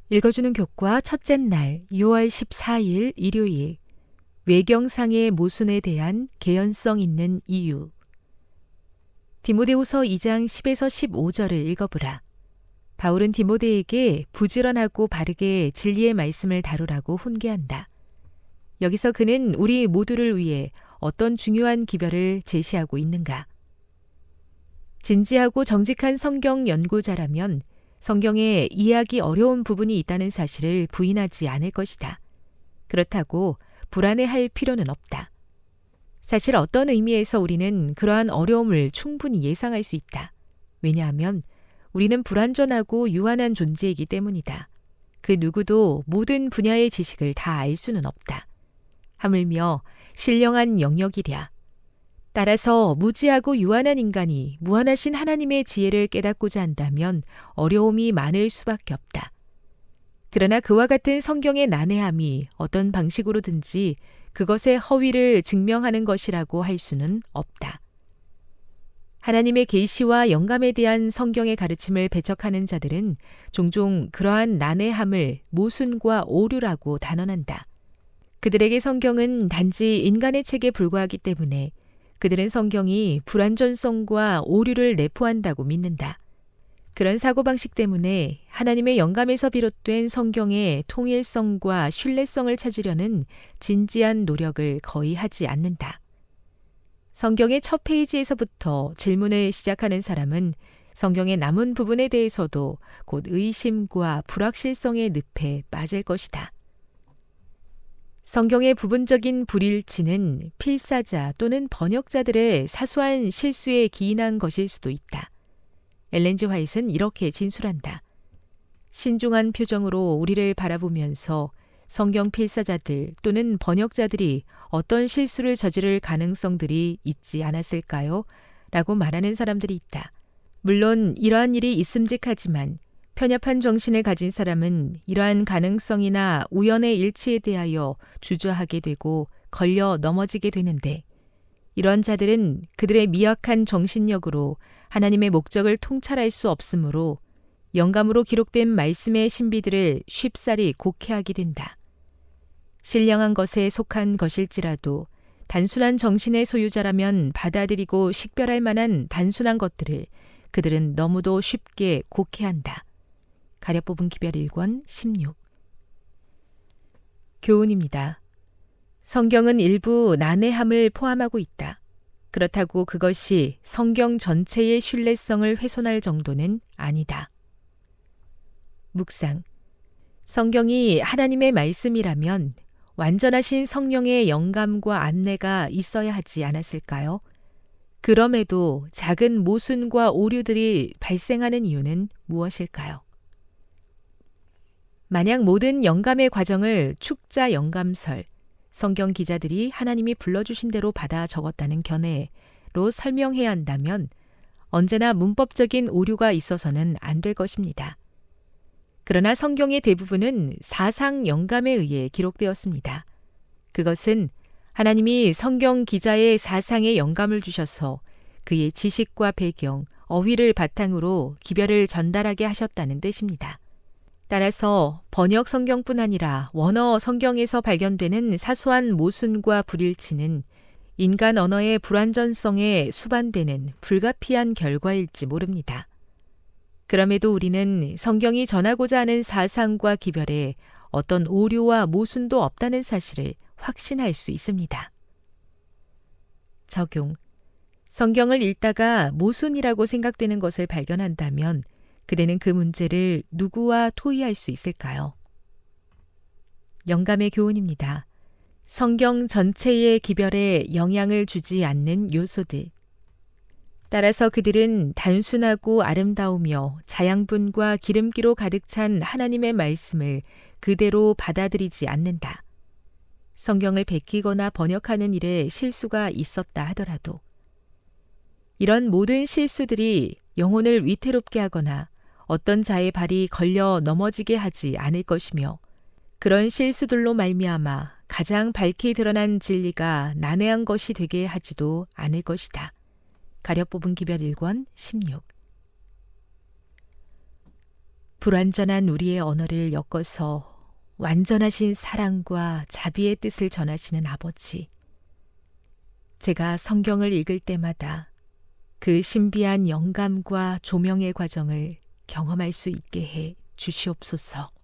읽어주는 교과 첫째 날 6월 14일 일요일 외경상의 모순에 대한 개연성 있는 이유. 디모데후서 2장 10에서 15절을 읽어보라. 바울은 디모데에게 부지런하고 바르게 진리의 말씀을 다루라고 훈계한다. 여기서 그는 우리 모두를 위해 어떤 중요한 기별을 제시하고 있는가? 진지하고 정직한 성경 연구자라면 성경에 이해하기 어려운 부분이 있다는 사실을 부인하지 않을 것이다. 그렇다고 불안해할 필요는 없다. 사실 어떤 의미에서 우리는 그러한 어려움을 충분히 예상할 수 있다. 왜냐하면 우리는 불완전하고 유한한 존재이기 때문이다. 그 누구도 모든 분야의 지식을 다 알 수는 없다. 하물며 신령한 영역이랴. 따라서 무지하고 유한한 인간이 무한하신 하나님의 지혜를 깨닫고자 한다면 어려움이 많을 수밖에 없다. 그러나 그와 같은 성경의 난해함이 어떤 방식으로든지 그것의 허위를 증명하는 것이라고 할 수는 없다. 하나님의 계시와 영감에 대한 성경의 가르침을 배척하는 자들은 종종 그러한 난해함을 모순과 오류라고 단언한다. 그들에게 성경은 단지 인간의 책에 불과하기 때문에 그들은 성경이 불완전성과 오류를 내포한다고 믿는다. 그런 사고방식 때문에 하나님의 영감에서 비롯된 성경의 통일성과 신뢰성을 찾으려는 진지한 노력을 거의 하지 않는다. 성경의 첫 페이지에서부터 질문을 시작하는 사람은 성경의 남은 부분에 대해서도 곧 의심과 불확실성의 늪에 빠질 것이다. 성경의 부분적인 불일치는 필사자 또는 번역자들의 사소한 실수에 기인한 것일 수도 있다. 엘렌 G. 화이트는 이렇게 진술한다. 신중한 표정으로 우리를 바라보면서 성경 필사자들 또는 번역자들이 어떤 실수를 저지를 가능성들이 있지 않았을까요? 라고 말하는 사람들이 있다. 물론 이러한 일이 있음직하지만 편협한 정신을 가진 사람은 이러한 가능성이나 우연의 일치에 대하여 주저하게 되고 걸려 넘어지게 되는데 이런 자들은 그들의 미약한 정신력으로 하나님의 목적을 통찰할 수 없으므로 영감으로 기록된 말씀의 신비들을 쉽사리 곡해하게 된다. 신령한 것에 속한 것일지라도 단순한 정신의 소유자라면 받아들이고 식별할 만한 단순한 것들을 그들은 너무도 쉽게 곡해한다. 가려 뽑은 기별 1권 16. 교훈입니다. 성경은 일부 난해함을 포함하고 있다. 그렇다고 그것이 성경 전체의 신뢰성을 훼손할 정도는 아니다. 묵상. 성경이 하나님의 말씀이라면 완전하신 성령의 영감과 안내가 있어야 하지 않았을까요? 그럼에도 작은 모순과 오류들이 발생하는 이유는 무엇일까요? 만약 모든 영감의 과정을 축자 영감설, 성경 기자들이 하나님이 불러주신 대로 받아 적었다는 견해로 설명해야 한다면 언제나 문법적인 오류가 있어서는 안 될 것입니다. 그러나 성경의 대부분은 사상 영감에 의해 기록되었습니다. 그것은 하나님이 성경 기자의 사상에 영감을 주셔서 그의 지식과 배경, 어휘를 바탕으로 기별을 전달하게 하셨다는 뜻입니다. 따라서 번역 성경뿐 아니라 원어 성경에서 발견되는 사소한 모순과 불일치는 인간 언어의 불완전성에 수반되는 불가피한 결과일지 모릅니다. 그럼에도 우리는 성경이 전하고자 하는 사상과 기별에 어떤 오류와 모순도 없다는 사실을 확신할 수 있습니다. 적용. 성경을 읽다가 모순이라고 생각되는 것을 발견한다면 그대는 그 문제를 누구와 토의할 수 있을까요? 영감의 교훈입니다. 성경 전체의 기별에 영향을 주지 않는 요소들. 따라서 그들은 단순하고 아름다우며 자양분과 기름기로 가득 찬 하나님의 말씀을 그대로 받아들이지 않는다. 성경을 베끼거나 번역하는 일에 실수가 있었다 하더라도 이런 모든 실수들이 영혼을 위태롭게 하거나 어떤 자의 발이 걸려 넘어지게 하지 않을 것이며 그런 실수들로 말미암아 가장 밝히 드러난 진리가 난해한 것이 되게 하지도 않을 것이다. 가려 뽑은 기별 1권 16. 불완전한 우리의 언어를 엮어서 완전하신 사랑과 자비의 뜻을 전하시는 아버지. 제가 성경을 읽을 때마다 그 신비한 영감과 조명의 과정을 경험할 수 있게 해 주시옵소서.